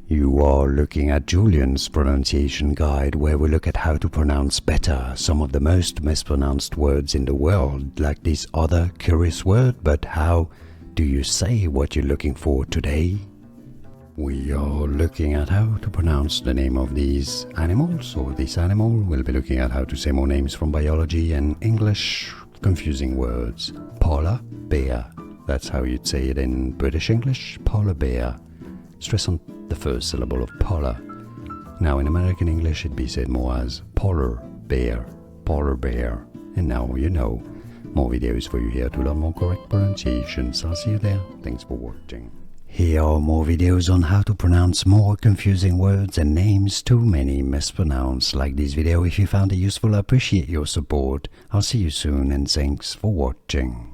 You are looking at Julian's pronunciation guide, where we look at how to pronounce better some of the most mispronounced words in the world, like this other curious word. But how do you say what you're looking for today? We are looking at how to pronounce the name of these animals, or this animal. We'll be looking at how to say more names from biology and English, confusing words. Polar bear, that's how you'd say it in British English, polar bear. Stress on the first syllable of polar. Now in American English it'd be said more as polar bear, and now you know. More videos for you here to learn more correct pronunciations. I'll see you there. Thanks for watching. Here are more videos on how to pronounce more confusing words and names too many mispronounced. Like this video if you found it useful. I appreciate your support. I'll see you soon and thanks for watching.